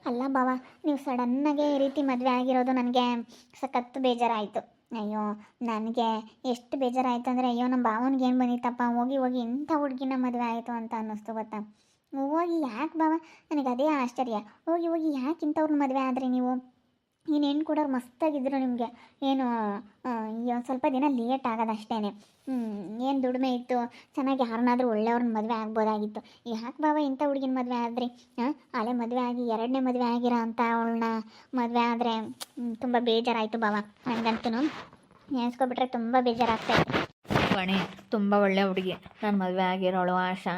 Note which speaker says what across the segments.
Speaker 1: ಅಲ್ಲ ಬಾವ, ನೀವು ಸಡನ್ನಾಗೆ ಈ ರೀತಿ ಮದುವೆ ಆಗಿರೋದು ನನಗೆ ಸಖತ್ತು ಬೇಜಾರಾಯಿತು. ಅಯ್ಯೋ, ನನಗೆ ಎಷ್ಟು ಬೇಜಾರಾಯಿತು ಅಂದರೆ, ಅಯ್ಯೋ ನಮ್ಮ ಭಾವನಿಗೆ ಏನು ಬಂದಿತ್ತಪ್ಪ, ಹೋಗಿ ಹೋಗಿ ಇಂಥ ಹುಡುಗಿನ ಮದುವೆ ಆಯಿತು ಅಂತ ಅನ್ನಿಸ್ತು ಗೊತ್ತಾ. ಹೋಗಿ ಯಾಕೆ ಬಾವ, ನನಗೆ ಅದೇ ಆಶ್ಚರ್ಯ. ಹೋಗಿ ಹೋಗಿ ಯಾಕೆ ಇಂಥವ್ರನ್ನ ಮದುವೆ ಆದರೆ ನೀವು? ನೀನು ಹೆಣ್ಣು ಕೊಡೋರು ಮಸ್ತಾಗಿದ್ರು ನಿಮಗೆ. ಏನು ಒಂದು ಸ್ವಲ್ಪ ದಿನ ಲೇಟ್ ಆಗೋದಷ್ಟೇ. ಏನು ದುಡಿಮೆ ಇತ್ತು, ಚೆನ್ನಾಗಿ ಯಾರನ್ನಾದ್ರೂ ಒಳ್ಳೆಯವ್ರನ್ನ ಮದುವೆ ಆಗ್ಬೋದಾಗಿತ್ತು. ಯಾಕೆ ಬಾವ ಇಂಥ ಹುಡುಗಿನ ಮದುವೆ ಆದ್ರಿ? ಅಲ್ಲೇ ಮದುವೆ ಆಗಿ ಎರಡನೇ ಮದುವೆ ಆಗಿರೋ ಅಂಥ ಅವಳನ್ನ ಮದುವೆ ಆದರೆ ತುಂಬ ಬೇಜಾರಾಯಿತು ಬಾವ. ನನಗಂತೂ ನೆನೆಸ್ಕೊಬಿಟ್ರೆ ತುಂಬ ಬೇಜಾರಾಗ್ತಾಯಿತ್ತು.
Speaker 2: ವಾಣಿ ತುಂಬ ಒಳ್ಳೆ ಹುಡುಗಿ. ನಾನು ಮದುವೆ ಆಗಿರೋಳು ಆಶಾ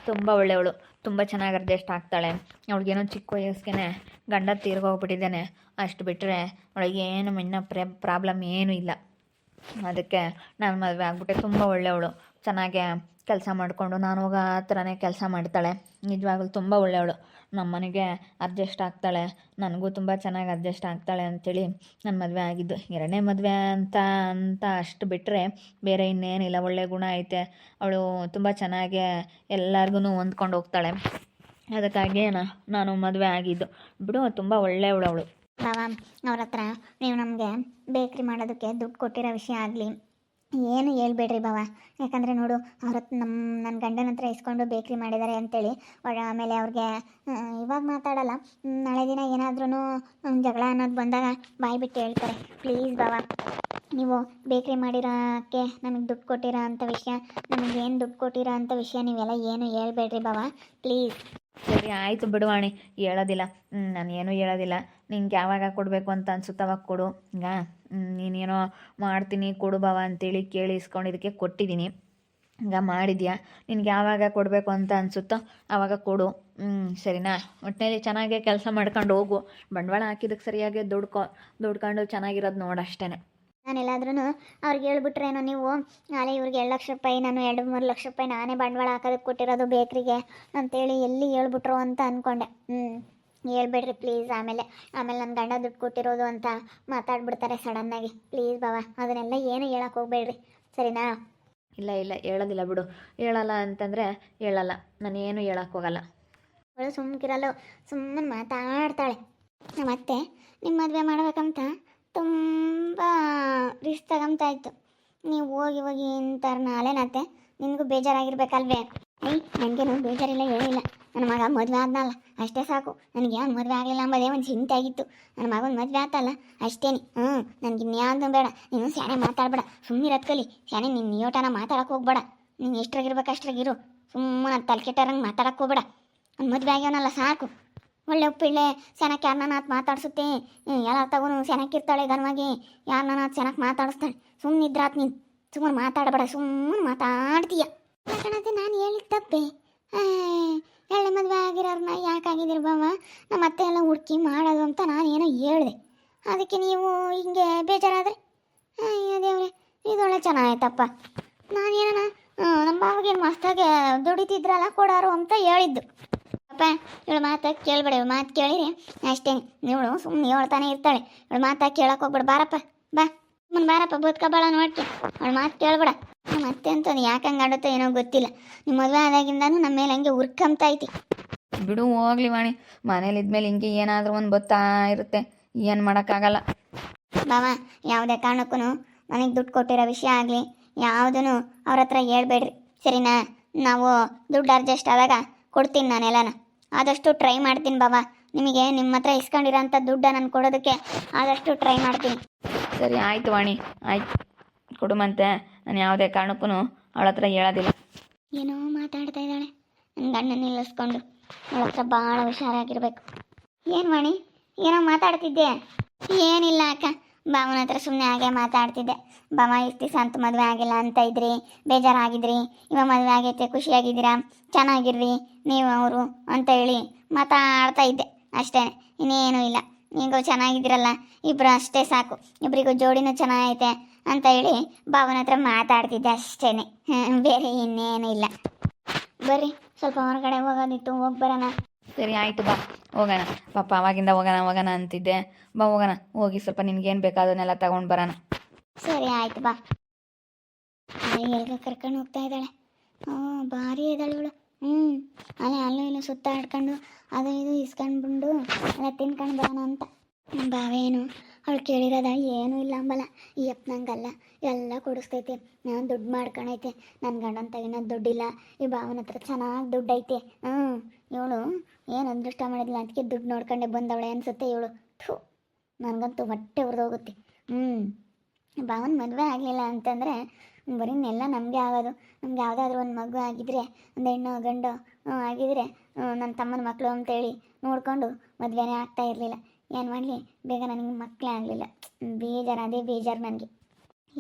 Speaker 2: ತುಂಬ ಒಳ್ಳೆಯವಳು, ತುಂಬ ಚೆನ್ನಾಗಿ ಅಡ್ಜಸ್ಟ್ ಆಗ್ತಾಳೆ. ಅವಳಿಗೇನೋ ಚಿಕ್ಕ ವಯಸ್ಸಿಗೆ ಗಂಡ ತೀರ್ಗೋಗ್ಬಿಟ್ಟಿದ್ದಾನೆ. ಅಷ್ಟು ಬಿಟ್ಟರೆ ಅವಳಿಗೆ ಏನು ಇನ್ನೂ ಪ್ರಾಬ್ಲಮ್ ಏನೂ ಇಲ್ಲ. ಅದಕ್ಕೆ ನಾನು ಮದುವೆ ಆಗ್ಬಿಟ್ಟೆ. ತುಂಬ ಒಳ್ಳೆಯವಳು, ಚೆನ್ನಾಗೆ ಕೆಲಸ ಮಾಡಿಕೊಂಡು ನಾನು ಹೋಗೋ ಆ ಥರನೇ ಕೆಲಸ ಮಾಡ್ತಾಳೆ. ನಿಜವಾಗ್ಲೂ ತುಂಬ ಒಳ್ಳೆಯವಳು. ನಮ್ಮ ಮನೆಗೆ ಅಡ್ಜಸ್ಟ್ ಆಗ್ತಾಳೆ, ನನಗೂ ತುಂಬ ಚೆನ್ನಾಗಿ ಅಡ್ಜಸ್ಟ್ ಆಗ್ತಾಳೆ ಅಂಥೇಳಿ ನಾನು ಮದುವೆ ಆಗಿದ್ದು. ಎರಡನೇ ಮದುವೆ ಅಂತ ಅಷ್ಟು ಬಿಟ್ಟರೆ ಬೇರೆ ಇನ್ನೇನಿಲ್ಲ. ಒಳ್ಳೆ ಗುಣ ಐತೆ. ಅವಳು ತುಂಬ ಚೆನ್ನಾಗೆ ಎಲ್ಲರಿಗೂ ಹೊಂದ್ಕೊಂಡು ಹೋಗ್ತಾಳೆ. ಅದಕ್ಕಾಗಿ ನಾನು ಮದುವೆ ಆಗಿದ್ದು ಬಿಡು. ತುಂಬ ಒಳ್ಳೆಯವಳು ಅವಳು.
Speaker 1: ಬಾವ, ಅವ್ರ ಹತ್ರ ನೀವು ನಮಗೆ ಬೇಕ್ರಿ ಮಾಡೋದಕ್ಕೆ ದುಡ್ಡು ಕೊಟ್ಟಿರೋ ವಿಷಯ ಆಗಲಿ ಏನು ಹೇಳ್ಬೇಡ್ರಿ ಬಾವ. ಯಾಕಂದರೆ ನೋಡು, ಅವ್ರ ಹತ್ರ ನನ್ನ ಗಂಡನ ಹತ್ರ ಇಸ್ಕೊಂಡು ಬೇಕ್ರಿ ಮಾಡಿದ್ದಾರೆ ಅಂತೇಳಿ ಆಮೇಲೆ ಅವ್ರಿಗೆ ಇವಾಗ ಮಾತಾಡಲ್ಲ, ನಾಳೆ ದಿನ ಏನಾದ್ರೂ ಜಗಳ ಅನ್ನೋದು ಬಂದಾಗ ಬಾಯಿ ಬಿಟ್ಟು ಹೇಳ್ತಾರೆ. ಪ್ಲೀಸ್ ಬಾವ, ನೀವು ಬೇಕ್ರಿ ಮಾಡಿರೋಕ್ಕೆ ನಮಗೆ ದುಡ್ಡು ಕೊಟ್ಟಿರೋ ಅಂಥ ವಿಷಯ, ನಮಗೇನು ದುಡ್ಡು ಕೊಟ್ಟಿರೋ ಅಂಥ ವಿಷಯ ನೀವೆಲ್ಲ ಏನು ಹೇಳ್ಬೇಡ್ರಿ ಬಾವ, ಪ್ಲೀಸ್.
Speaker 2: ಸರಿ ಆಯಿತು ಬಿಡುವಾಣಿ, ಹೇಳೋದಿಲ್ಲ. ನಾನು ಏನೂ ಹೇಳೋದಿಲ್ಲ. ನಿಂಗೆ ಯಾವಾಗ ಕೊಡಬೇಕು ಅಂತ ಅನ್ಸುತ್ತೆ ಅವಾಗ ಕೊಡು. ಈಗ ನೀನೇನೋ ಮಾಡ್ತೀನಿ ಕೊಡು ಬಾವ ಅಂತೇಳಿ ಕೇಳಿ ಇಸ್ಕೊಂಡಿದ್ದಕ್ಕೆ ಕೊಟ್ಟಿದ್ದೀನಿ. ಈಗ ಮಾಡಿದ್ಯಾ, ನಿನ್ಗೆ ಯಾವಾಗ ಕೊಡಬೇಕು ಅಂತ ಅನಿಸುತ್ತೋ ಆವಾಗ ಕೊಡು. ಸರಿನಾ? ಒಟ್ಟಿನಲ್ಲಿ ಚೆನ್ನಾಗೇ ಕೆಲಸ ಮಾಡ್ಕೊಂಡು ಹೋಗು. ಬಂಡವಾಳ ಹಾಕಿದ್ದಕ್ಕೆ ಸರಿಯಾಗಿ ದುಡ್ಕೊಂಡು ಚೆನ್ನಾಗಿರೋದು ನೋಡಷ್ಟೇ.
Speaker 1: ನಾನೆಲ್ಲಾದ್ರೂ ಅವ್ರಿಗೆ ಹೇಳ್ಬಿಟ್ರೇನೋ ನೀವು, ನಾಳೆ ಇವ್ರಿಗೆ 2 ಲಕ್ಷ ರೂಪಾಯಿ, ನಾನು 2-3 ಲಕ್ಷ ರೂಪಾಯಿ ನಾನೇ ಬಂಡವಾಳ ಹಾಕೋದಕ್ಕೆ ಕೊಟ್ಟಿರೋದು ಬೇಕ್ರಿಗೆ ಅಂತೇಳಿ ಎಲ್ಲಿ ಹೇಳ್ಬಿಟ್ರು ಅಂತ ಅಂದ್ಕೊಂಡೆ. ಹೇಳ್ಬೇಡ್ರಿ ಪ್ಲೀಸ್. ಆಮೇಲೆ ನನ್ನ ಗಂಡ ದುಡ್ಡು ಕೊಟ್ಟಿರೋದು ಅಂತ ಮಾತಾಡ್ಬಿಡ್ತಾರೆ ಸಡನ್ನಾಗಿ. ಪ್ಲೀಸ್ ಬಾವ, ಅದನ್ನೆಲ್ಲ ಏನು ಹೇಳಕ್ಕೆ ಹೋಗ್ಬೇಡ್ರಿ, ಸರಿನಾ?
Speaker 2: ಇಲ್ಲ ಹೇಳೋದಿಲ್ಲ ಬಿಡು. ಹೇಳಲ್ಲ ಅಂತಂದರೆ ಹೇಳಲ್ಲ, ನಾನೇನು ಹೇಳಕ್ಕೆ ಹೋಗಲ್ಲ.
Speaker 1: ಅವಳು ಸುಮ್ಮಕಿರಲ್ಲ, ಸುಮ್ಮನೆ ಮಾತಾಡ್ತಾಳೆ. ಮತ್ತೆ ನಿಮ್ಮ ಮದುವೆ ಮಾಡ್ಬೇಕಂತ ತುಂಬ ರಿಸ್ಕ್ ತಗೊಂತಾಯಿತ್ತು. ನೀವು ಹೋಗಿ ಹೋಗಿ ಇಂಥವ್ರ ನಾಳೆನತ್ತೆ ನಿನಗೂ ಬೇಜಾರಾಗಿರ್ಬೇಕಲ್ವೇ? ನನಗೇನು ಬೇಜಾರಿಲ್ಲ, ಏನಿಲ್ಲ. ನನ್ನ ಮಗ ಮದುವೆ ಆದ್ನಲ್ಲ ಅಷ್ಟೇ ಸಾಕು. ನನಗೆ ಅವ್ನು ಮದುವೆ ಆಗಲಿಲ್ಲ ಅಂಬೋದೇ ಒಂದು ಚಿಂತೆ ಆಗಿತ್ತು. ನನ್ನ ಮಗನ ಮದುವೆ ಆತಲ್ಲ ಅಷ್ಟೇನಿ. ನನಗೆ ಇನ್ಯಾವುದು ಬೇಡ. ನೀನು ಸ್ಯಾನೆ ಮಾತಾಡ್ಬೇಡ, ಸುಮ್ಮನಿರತ್ ಕಲಿ. ಸ್ಯಾನೆ ನಿನ್ನ ನಿಯೋಟನ ಮಾತಾಡಕ್ಕೆ ಹೋಗ್ಬೇಡ. ನೀನು ಎಷ್ಟ್ರಾಗಿರ್ಬೇಕು ಅಷ್ಟ್ರಾಗಿರು. ಸುಮ್ಮನೆ ತಲೆ ಕೆಟ್ಟರಂಗೆ ಮಾತಾಡಕ್ಕೆ ಹೋಗ್ಬೇಡ. ಅವ್ನು ಮದುವೆ ಆಗ್ಯವನಲ್ಲ ಸಾಕು. ಒಳ್ಳೆ ಉಪ್ಪಿಳ್ಳೆ ಸೆನಕ್ಕೆ ಯಾರನ್ನ ಮಾತಾಡ್ಸುತ್ತೆ. ಎಲ್ಲ ತಗೋನು ಸೆನಕ್ಕಿರ್ತಾಳೆ ಗನ್ವಾಗಿ, ಯಾರನ್ನ ಸೆನಕ್ಕೆ ಮಾತಾಡಿಸ್ತಾಳೆ. ಸುಮ್ಮನಿದ್ರಾತ್ ನೀನು. ಸುಮ್ಮನೆ ಮಾತಾಡಬೇಡ, ಸುಮ್ಮನೆ ಮಾತಾಡ್ತೀಯ. ಯಾಕಂದ್ರೆ ನಾನು ಹೇಳಿದ ತಪ್ಪೆ. ಎಳ್ಳೆ ಮದುವೆ ಆಗಿರೋರನ್ನ ಯಾಕಾಗಿದ್ದೀರಿ ಬಾವ, ನಮ್ಮ ಅತ್ತೆ ಎಲ್ಲ ಹುಡುಕಿ ಮಾಡೋದು ಅಂತ ನಾನು ಏನೋ ಹೇಳಿದೆ. ಅದಕ್ಕೆ ನೀವು ಹಿಂಗೆ ಬೇಜಾರಾದರೆ ಅಯ್ಯೋ ದೇವ್ರೆ, ಇದೊಳ್ಳೆ ಚೆನ್ನಾಯ್ತಪ್ಪ. ನಾನೇನ ನಮ್ಮ ಬಾವಿಗೇನು ಮಸ್ತಾಗೆ ದುಡಿತಿದ್ರಲ್ಲ ಕೊಡೋರು ಅಂತ ಹೇಳಿದ್ದು. ಅಪ್ಪ ಇವಳು ಮಾತಾಗಿ ಕೇಳಬೇಡ. ಇವಳು ಮಾತು ಕೇಳಿರಿ ಅಷ್ಟೇ. ಇವಳು ಸುಮ್ಮನೆ ಹೇಳ್ತಾನೆ ಇರ್ತಾಳೆ. ಇವಳು ಮಾತಾಗಿ ಕೇಳಕ್ಕೆ ಹೋಗ್ಬೇಡ. ಬಾರಪ್ಪ ಬಾ, ಸುಮ್ಮನೆ ಬಾರಪ್ಪ, ಬದುಕಬೇಡ ನೋಡ್ತಿ. ಅವಳು ಮಾತು ಕೇಳಬೇಡ. ಮತ್ತೆ ಅಂತಂದು ಯಾಕೆ ಹಂಗೆ ಆಡುತ್ತೋ ಏನೋ ಗೊತ್ತಿಲ್ಲ. ನಿಮ್ಮ ಮದುವೆ ಆದಾಗಿಂದನೂ ನಮ್ಮ ಮೇಲೆ ಹಂಗೆ ಉರ್ಕಂತೈತಿ.
Speaker 2: ಬಿಡು ಹೋಗ್ಲಿ ವಾಣಿ, ಮನೇಲಿದ್ಮೇಲೆ ಹಿಂಗೆ ಏನಾದರೂ ಒಂದು ಗೊತ್ತಾ ಇರುತ್ತೆ, ಏನು ಮಾಡೋಕ್ಕಾಗಲ್ಲ.
Speaker 1: ಬಾವ, ಯಾವುದೇ ಕಾರಣಕ್ಕೂ ನನಗೆ ದುಡ್ಡು ಕೊಟ್ಟಿರೋ ವಿಷಯ ಆಗಲಿ ಯಾವುದೂ ಅವ್ರ ಹತ್ರ ಹೇಳ್ಬೇಡ್ರಿ, ಸರಿನಾ? ನಾವು ದುಡ್ಡು ಅಡ್ಜಸ್ಟ್ ಆದಾಗ ಕೊಡ್ತೀನಿ ನಾನೆಲ್ಲನ. ಆದಷ್ಟು ಟ್ರೈ ಮಾಡ್ತೀನಿ ಬಾವ. ನಿಮಗೆ ನಿಮ್ಮ ಹತ್ರ ಇಸ್ಕೊಂಡಿರೋಂಥ ದುಡ್ಡು ನಾನು ಕೊಡೋದಕ್ಕೆ ಆದಷ್ಟು ಟ್ರೈ ಮಾಡ್ತೀನಿ.
Speaker 2: ಸರಿ ಆಯಿತು ವಾಣಿ, ಆಯ್ತು ಕೊಡುಮಂತೆ. ನಾನು ಯಾವುದೇ ಕಾರಣಕ್ಕೂ ಅವಳ ಹತ್ರ ಹೇಳೋದಿಲ್ಲ.
Speaker 1: ಏನೋ ಮಾತಾಡ್ತಾ ಇದ್ದಾಳೆ ನನ್ನ ಗಂಡನ ನಿಲ್ಲಿಸ್ಕೊಂಡು. ಅವಳ ಹತ್ರ ಭಾಳ ಹುಷಾರಾಗಿರ್ಬೇಕು. ಏನು ವಾಣಿ, ಏನೋ ಮಾತಾಡ್ತಿದ್ದೆ? ಏನಿಲ್ಲ ಅಕ್ಕ, ಬಾವನ ಹತ್ರ ಸುಮ್ಮನೆ ಹಾಗೆ ಮಾತಾಡ್ತಿದ್ದೆ. ಬಾವ ಇಷ್ಟು ದಿವಸ ಅಂತ ಮದುವೆ ಆಗಿಲ್ಲ ಅಂತ ಇದ್ರಿ, ಬೇಜಾರಾಗಿದ್ರಿ. ಇವಾಗ ಮದುವೆ ಆಗೈತೆ, ಖುಷಿಯಾಗಿದ್ದೀರಾ, ಚೆನ್ನಾಗಿರ್ರಿ ನೀವು ಅವರು ಅಂತ ಹೇಳಿ ಮಾತಾಡ್ತಾ ಇದ್ದೆ ಅಷ್ಟೇ. ಇನ್ನೇನೂ ಇಲ್ಲ. ನೀವು ಚೆನ್ನಾಗಿದ್ದೀರಲ್ಲ ಇಬ್ಬರು ಅಷ್ಟೇ ಸಾಕು, ಇಬ್ಬರಿಗೂ ಜೋಡಿನೂ ಚೆನ್ನಾಗೈತೆ ಅಂತ ಹೇಳಿ ಬಾವನ ಹತ್ರ ಮಾತಾಡ್ತಿದ್ದೆ ಅಷ್ಟೇ. ಬೇರೆ ಇನ್ನೇನು ಇಲ್ಲ. ಬರ್ರಿ, ಸ್ವಲ್ಪ ಹೊರಗಡೆ ಹೋಗೋದಿತ್ತು, ಹೋಗಿ ಬರೋಣ.
Speaker 2: ಸರಿ ಆಯಿತು ಬಾ ಹೋಗೋಣ. ಪಾಪ ಅವಾಗಿಂದ ಹೋಗೋಣ ಅಂತಿದ್ದೆ. ಬಾ ಹೋಗೋಣ. ಹೋಗಿ ಸ್ವಲ್ಪ ನಿನ್ಗೇನು ಬೇಕು ಅದನ್ನೆಲ್ಲ ತಗೊಂಡು ಬರೋಣ.
Speaker 1: ಸರಿ ಆಯ್ತು ಬಾ. ಎಲ್ಗ ಕರ್ಕೊಂಡು ಹೋಗ್ತಾ ಇದ್ದಾಳೆ. ಭಾರಿ ಇದ್ದಾಳೆ ಇವಳು. ಹ್ಞೂ ಅಲ್ಲೇ ಅಲ್ಲೂ ಇಲ್ಲೂ ಸುತ್ತಾಡ್ಕೊಂಡು ಅದು ಇದು ಇಸ್ಕೊಂಡ್ಬಂಡು ಎಲ್ಲ ತಿನ್ಕೊಂಡು ಬರೋಣ ಅಂತ. ನಮ್ಮ ಬಾವೇನು ಅವಳು ಕೇಳಿರೋದ ಏನೂ ಇಲ್ಲ ಅಂಬಲ್ಲ. ಈ ಅಪ್ಪ ನಂಗಲ್ಲ ಎಲ್ಲ ಕೊಡಿಸ್ತೈತೆ, ನಾನು ದುಡ್ಡು ಮಾಡ್ಕೊಳೈತೆ, ನನ್ನ ಗಂಡನ ತಗಿನೋ ದುಡ್ಡಿಲ್ಲ, ಈ ಭಾವನ ಹತ್ರ ಚೆನ್ನಾಗಿ ದುಡ್ಡು ಐತೆ. ಇವಳು ಏನು ಅದೃಷ್ಟ ಮಾಡಿದ್ಲ ಅದಕ್ಕೆ ದುಡ್ಡು ನೋಡ್ಕೊಂಡೆ ಬಂದವಳೆ ಅನ್ಸುತ್ತೆ ಇವಳು. ಥೂ, ನನಗಂತೂ ಹೊಟ್ಟೆ ಉರಿದೋಗುತ್ತೆ. ಭಾವನ ಮದುವೆ ಆಗಲಿಲ್ಲ ಅಂತಂದರೆ ಬರೀ ಎಲ್ಲ ನಮಗೆ ಆಗೋದು. ನಮ್ಗೆ ಯಾವುದಾದ್ರೂ ಒಂದು ಮಗು ಆಗಿದ್ರೆ, ಒಂದು ಹೆಣ್ಣು ಗಂಡು ಆಗಿದ್ರೆ ನನ್ನ ತಮ್ಮನ ಮಕ್ಕಳು ಅಂತೇಳಿ ನೋಡಿಕೊಂಡು ಮದುವೆನೇ ಆಗ್ತಾ ಇರಲಿಲ್ಲ. ಏನು ಮಾಡಲಿ, ಬೇಗ ನನಗೆ ಮಕ್ಕಳೇ ಆಗಲಿಲ್ಲ. ಬೇಜಾರು, ಅದೇ ಬೇಜಾರು ನನಗೆ.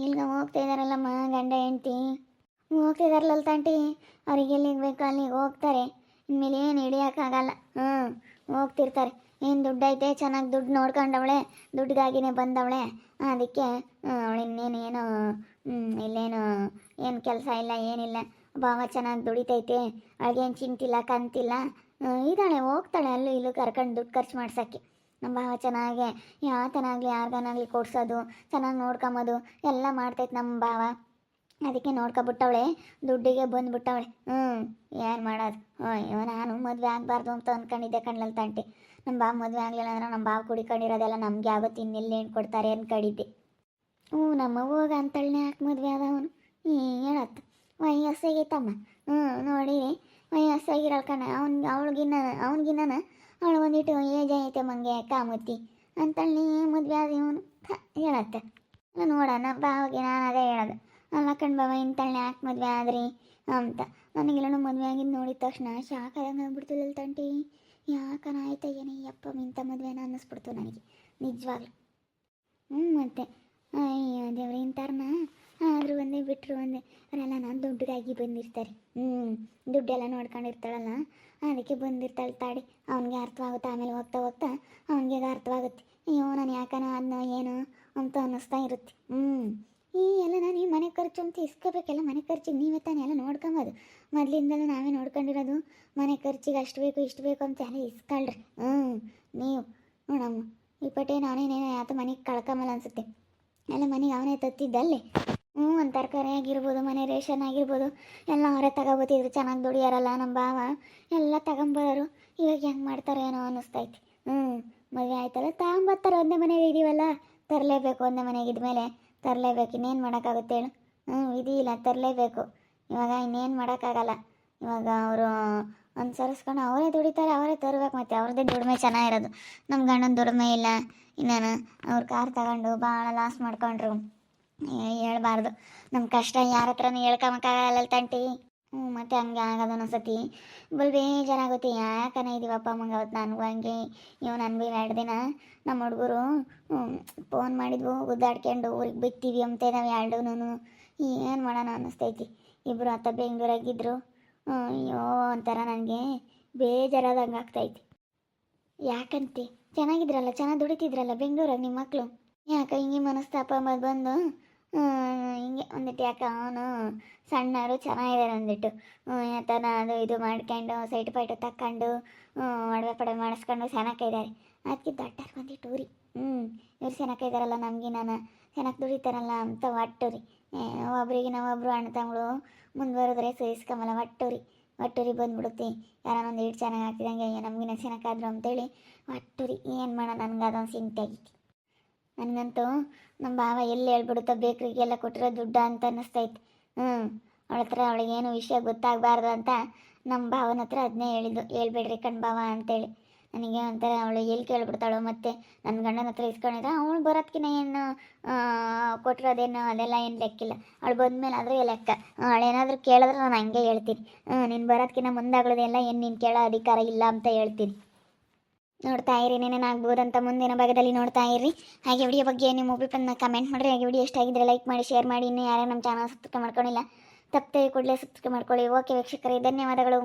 Speaker 1: ಇಲ್ಲಿಗೆ ಹೋಗ್ತಾ ಇದ್ದಾರಲ್ಲಮ್ಮ ಗಂಡ ಹೆಂಡ್ತಿ, ಹೋಗ್ತಿದಾರಲ್ಲ ತಾಂಟಿ, ಅವ್ರಿಗೆ ಎಲ್ಲಿಗೆ ಬೇಕು ಅಲ್ಲಿಗೆ ಹೋಗ್ತಾರೆ. ಇನ್ಮೇಲೆ ಏನು ಹಿಡಿಯೋಕ್ಕಾಗಲ್ಲ. ಹೋಗ್ತಿರ್ತಾರೆ. ಏನು ದುಡ್ಡೈತೆ, ಚೆನ್ನಾಗಿ ದುಡ್ಡು ನೋಡ್ಕೊಂಡವಳೆ, ದುಡ್ಡಿಗಾಗಿನೇ ಬಂದವಳೆ, ಅದಕ್ಕೆ ಅವಳು ಇನ್ನೇನು ಇಲ್ಲೇನು ಏನು ಕೆಲಸ ಇಲ್ಲ ಏನಿಲ್ಲ, ಭಾವ ಚೆನ್ನಾಗಿ ದುಡಿತೈತೆ, ಅವಳಿಗೇನು ಚಿಂತಿಲ್ಲ ಕಂತಿಲ್ಲ, ಇದ್ದಾಳೆ, ಹೋಗ್ತಾಳೆ ಅಲ್ಲೂ ಇಲ್ಲೂ ಕರ್ಕೊಂಡು ದುಡ್ಡು ಖರ್ಚು ಮಾಡ್ಸೋಕ್ಕೆ. ನಮ್ಮ ಭಾವ ಚೆನ್ನಾಗೆ ಯಾತನಾಗಲಿ ಯಾರಿಗನಾಗಲಿ ಕೊಡ್ಸೋದು, ಚೆನ್ನಾಗಿ ನೋಡ್ಕೊಂಬೋದು ಎಲ್ಲ ಮಾಡ್ತೈತೆ ನಮ್ಮ ಭಾವ. ಅದಕ್ಕೆ ನೋಡ್ಕೊಬಿಟ್ಟವಳೆ, ದುಡ್ಡಿಗೆ ಬಂದುಬಿಟ್ಟವಳೆ. ಏನು ಮಾಡೋದು. ಅಯ್ಯೋ, ನಾನು ಮದುವೆ ಆಗಬಾರ್ದು ಅಂತ ಅಂದ್ಕೊಂಡಿದ್ದೆ ಕಣ್ಲಲ್ಲಿ ತಂಟಿ. ನಮ್ಮ ಬಾವ ಮದುವೆ ಆಗಲಿಲ್ಲ ಅಂದ್ರೆ ನಮ್ಮ ಬಾವ ಕುಡಿಕೊಂಡಿರೋದೆಲ್ಲ ನಮಗೆ ಆಗುತ್ತೆ, ಇನ್ನೆಲ್ಲಿ ಏನು ಕೊಡ್ತಾರೆ ಅಂದ್ಕೊಂಡಿದ್ದೆ. ನಮ್ಮ ಹೋಗ ಅಂತಳನೆ ಯಾಕೆ ಮದುವೆ ಆದವನು ಹೇಳತ್ತು. ವಯಸ್ಸಾಗೈತಮ್ಮ. ನೋಡಿ ವಯಸ್ಸಾಗಿರಲ್ ಕಣ. ಅವನಿಗಿನ್ನ ಅವಳು ಒಂದಿಟ್ಟು ಏಜ್ ಐತೆ ಮಂಗೆ ಕಾಮುತ್ತಿ ಅಂತಳ್ಳಿ ಮದುವೆ ಆದ ಇವನು ಹೇಳತ್ತೆ. ನೋಡೋಣ ಬಾವಿಗೆ ನಾನು ಅದೇ ಹೇಳೋದು, ಅಲ್ಲ ಕಣ್ ಬಾವ ಇಂತಳ್ಳಿ ಯಾಕೆ ಮದುವೆ ಆದ್ರಿ ಅಂತ. ನನಗೆಲ್ಲ ಮದುವೆ ಆಗಿದ್ದು ನೋಡಿದ ತಕ್ಷಣ ಶಾಕ್ ಆದಂಗೆ ಆಗ್ಬಿಡ್ತಿಲ್ಲ ತಂಟಿ. ಯಾಕನ ಆಯ್ತಾ ಏನೇ ಯಪ್ಪ ಇಂಥ ಮದುವೆನ ಅನ್ನಿಸ್ಬಿಡ್ತು ನನಗೆ ನಿಜವಾಗ್ಲು. ಮತ್ತೆ ಅಯ್ಯೋ ದೇವ್ರಿ ಇಂತಾರನ ಆದರೂ ಒಂದೇ ಬಿಟ್ಟರು ಒಂದೇ, ಅವರೆಲ್ಲ ನಾನು ದುಡ್ಡಿಗಾಗಿ ಬಂದಿರ್ತಾರೆ. ದುಡ್ಡೆಲ್ಲ ನೋಡ್ಕೊಂಡಿರ್ತಾಳಲ್ಲ, ಅದಕ್ಕೆ ಬಂದಿರ್ತಾಳೆ ತಾಡಿ. ಅವನಿಗೆ ಅರ್ಥವಾಗುತ್ತೆ, ಆಮೇಲೆ ಹೋಗ್ತಾ ಹೋಗ್ತಾ ಅವನಿಗೆ ಅರ್ಥವಾಗುತ್ತೆ. ಅಯ್ಯೋ ನಾನು ಯಾಕನ ಅದನ್ನ ಏನು ಅಂತ ಅನ್ನಿಸ್ತಾ ಇರುತ್ತೆ. ಈ ಎಲ್ಲ ನಾನು ಈ ಮನೆ ಖರ್ಚು ಅಂತ ಇಸ್ಕೋಬೇಕೆಲ್ಲ. ಮನೆ ಖರ್ಚಿಗೆ ನೀವೇ ತಾನೇ ಎಲ್ಲ ನೋಡ್ಕೊಬೋದು. ಮೊದಲಿಂದಲೂ ನಾವೇ ನೋಡ್ಕೊಂಡಿರೋದು. ಮನೆ ಖರ್ಚಿಗೆ ಅಷ್ಟು ಬೇಕು ಇಷ್ಟು ಬೇಕು ಅಂತ ಎಲ್ಲ ಇಸ್ಕೊಳ್ರಿ. ನೀವು ನೋಡಮ್ಮ ಈ ಪಟ್ಟೆ ನಾನೇನೇನೋ ಯಾತ ಮನೆಗೆ ಕಳ್ಕೊಂಬಲ್ಲ ಅನಿಸುತ್ತೆ. ಎಲ್ಲ ಮನೆಗೆ ಅವನೇ ತತ್ತಿದ್ದಲ್ಲಿ. ಒಂದು ತರಕಾರಿ ಆಗಿರ್ಬೋದು, ಮನೆ ರೇಷನ್ ಆಗಿರ್ಬೋದು, ಎಲ್ಲ ಅವರೇ ತಗೋಬೋತಿದ್ರು. ಚೆನ್ನಾಗಿ ದುಡಿಯಾರಲ್ಲ ನಮ್ಮ ಭಾವ, ಎಲ್ಲ ತಗೊಂಬರೋರು. ಇವಾಗ ಹೆಂಗೆ ಮಾಡ್ತಾರೆ ಏನೋ ಅನ್ನಿಸ್ತೈತಿ. ಮದುವೆ ಆಯ್ತಲ್ಲ ತಗೊಂಬರ್ತಾರೆ. ಒಂದೇ ಮನೆಗೆ ಇದೀವಲ್ಲ, ತರಲೇಬೇಕು. ಒಂದೇ ಮನೆಗಿದ್ಮೇಲೆ ತರಲೇಬೇಕು. ಇನ್ನೇನು ಮಾಡೋಕ್ಕಾಗುತ್ತೆ ಹೇಳು. ವಿಧಿ ಇಲ್ಲ, ತರಲೇಬೇಕು. ಇವಾಗ ಇನ್ನೇನು ಮಾಡೋಕ್ಕಾಗಲ್ಲ. ಇವಾಗ ಅವರು ಅನುಸರಿಸ್ಕೊಂಡು ಅವರೇ ದುಡಿತಾರೆ, ಅವರೇ ತರಬೇಕು. ಮತ್ತು ಅವ್ರದ್ದೇ ದುಡಿಮೆ ಚೆನ್ನಾಗಿರೋದು. ನಮ್ಮ ಗಂಡನ ದುಡಿಮೆ ಇಲ್ಲ. ಇನ್ನೇನು ಅವ್ರು ಕಾರ್ ತಗೊಂಡು ಭಾಳ ಲಾಸ್ ಮಾಡ್ಕೊಂಡ್ರು. ಹೇಳ್ಬಾರ್ದು. ನಮ್ಮ ಕಷ್ಟ ಯಾರ ಹತ್ರನೂ ಹೇಳ್ಕೊಂಬಕ್ಕಾಗಲ್ಲ ತಂಟಿ. ಮತ್ತು ಹಂಗೆ ಆಗೋದು ಒಂದೊಂದ್ಸತಿ ಬಲ್ ಬೇಜಾರಾಗುತ್ತೆ. ಯಾಕನ ಇದೀವಪ್ಪ ಅಮ್ಮಂಗೆ. ಅವತ್ತು ನನಗೂ ಹಂಗೆ ನನಗೂ 2 ದಿನ ನಮ್ಮ ಹುಡುಗರು ಫೋನ್ ಮಾಡಿದ್ವು, ಗುದ್ದಾಡ್ಕೊಂಡು ಊರಿಗೆ ಬಿಡ್ತೀವಿ ಅಂತ ನಾವು 2 ಏನು ಮಾಡೋಣ ಅನ್ನಿಸ್ತೈತಿ. ಇಬ್ಬರು ಅತ್ತ ಬೆಂಗಳೂರಾಗಿದ್ದರು. ಅಯ್ಯೋ ಒಂಥರ ನನಗೆ ಬೇಜಾರಾದಂಗೆ ಆಗ್ತೈತಿ. ಯಾಕಂತೆ ಚೆನ್ನಾಗಿದ್ರಲ್ಲ, ಚೆನ್ನಾಗಿ ದುಡಿತಿದ್ರಲ್ಲ ಬೆಂಗಳೂರಾಗ ನಿಮ್ಮ ಮಕ್ಕಳು. ಯಾಕೆ ಹಿಂಗೆ ಮನಸ್ತಾಪ ಬಂದು ಹಿಂಗೆ ಒಂದಿಟ್ಟು ಯಾಕೆ ಅವನು ಸಣ್ಣವರು ಚೆನ್ನಾಗಿದ್ದಾರೆ ಒಂದಿಟ್ಟು ಯಾತನ ಅದು ಇದು ಮಾಡ್ಕೊಂಡು ಸೈಟ್ ಪೈಟು ತಕ್ಕೊಂಡು ಒಡವೆ ಪಡವೆ ಮಾಡಿಸ್ಕೊಂಡು ಚೆನ್ನಾಗಿದ್ದಾರೆ. ಅದಕ್ಕೆ ದೊಡ್ಡರು ಒಂದಿಟ್ಟು ಊರಿ ಇವ್ರು ಚೆನ್ನಾಗಿದ್ದಾರಲ್ಲ ನಮಗೆ ನಾನು ಚೆನ್ನಾಗಿ ದುಡಿತಾರಲ್ಲ ಅಂತ ಒಟ್ಟುರಿ. ಒಬ್ರಿಗೆ ನಾವೊಬ್ಬರು ಅಣ್ಣ ತಮ್ಮಳು ಮುಂದುವರೆದ್ರೆ ಸಹಿಸ್ಕೊಂಬಲ್ಲ. ಒಟ್ಟುರಿ ಬಂದ್ಬಿಡುತ್ತೆ. ಯಾರನ್ನೊಂದು ಇಟ್ಟು ಚೆನ್ನಾಗಿ ಆಗ್ತಿದಂಗೆ ನಮಗಿನ ಚೆನ್ನಾಗಾದ್ರು ಅಂತೇಳಿ ಒಟ್ಟುರಿ. ಏನು ಮಾಡೋಣ, ನನಗೆ ಅದೊಂದು ಚಿಂತೆ ಆಗಿತ್ತು. ನನಗಂತೂ ನಮ್ಮ ಭಾವ ಎಲ್ಲಿ ಹೇಳ್ಬಿಡುತ್ತೋ ಬೇಕ್ರಿಗೆಲ್ಲ ಕೊಟ್ಟಿರೋ ದುಡ್ಡು ಅಂತ ಅನ್ನಿಸ್ತೈತೆ. ಅವಳ ಹತ್ರ ಅವಳಿಗೇನು ವಿಷಯ ಗೊತ್ತಾಗಬಾರ್ದು ಅಂತ ನಮ್ಮ ಭಾವನ ಹತ್ರ ಅದನ್ನೇ ಹೇಳಿದ್ದು, ಹೇಳ್ಬೇಡ್ರಿ ಕಣ್ ಭಾವ ಅಂತೇಳಿ. ನನಗೆ ಒಂಥರ ಅವಳು ಎಲ್ಲಿ ಕೇಳ್ಬಿಡ್ತಾಳೋ. ಮತ್ತು ನನ್ನ ಗಂಡನ ಹತ್ರ ಇಸ್ಕೊಂಡಿದ್ರೆ ಅವಳು ಬರೋದಕ್ಕಿಂತ ಏನು ಕೊಟ್ಟಿರೋದೇನು ಅದೆಲ್ಲ ಏನು ಲೆಕ್ಕಿಲ್ಲ. ಅವಳು ಬಂದಮೇಲೆ ಆದರೆ ಲೆಕ್ಕ. ಅವಳೇನಾದರೂ ಕೇಳಿದ್ರೆ ನಾನು ಹಂಗೆ ಹೇಳ್ತೀನಿ, ನೀನು ಬರೋದಕ್ಕಿಂತ ಮುಂದಾಗ್ಳದೆಲ್ಲ ಏನು ನೀನು ಕೇಳೋ ಅಧಿಕಾರ ಇಲ್ಲ ಅಂತ ಹೇಳ್ತೀನಿ. ನೋಡ್ತಾ ಇರಿ, ಏನೇನಾಗ್ಬೋದಂತ ಮುಂದಿನ ಭಾಗದಲ್ಲಿ ನೋಡ್ತಾ ಇರಿ. ಹಾಗೆ ವಿಡಿಯೋ ಬಗ್ಗೆ ನಿಮ್ಮ ಒಪಿನಿಯನ್ನ ಕಮೆಂಟ್ ಮಾಡಿರಿ. ಹಾಗೆ ವಿಡಿಯೋ ಇಷ್ಟ ಲೈಕ್ ಮಾಡಿ, ಶೇರ್ ಮಾಡಿ. ಇನ್ನೂ ಯಾರು ನಮ್ಮ ಚಾನಲ್ ಸಬ್ಸ್ಕ್ರೈಬ್ ಮಾಡ್ಕೊಂಡಿಲ್ಲ ತಪ್ಪದೆ ಕೂಡಲೇ ಸಬ್ಸ್ಕ್ರೈಬ್ ಮಾಡ್ಕೊಳ್ಳಿ. ಓಕೆ ವೀಕ್ಷಕರೇ, ಧನ್ಯವಾದಗಳು.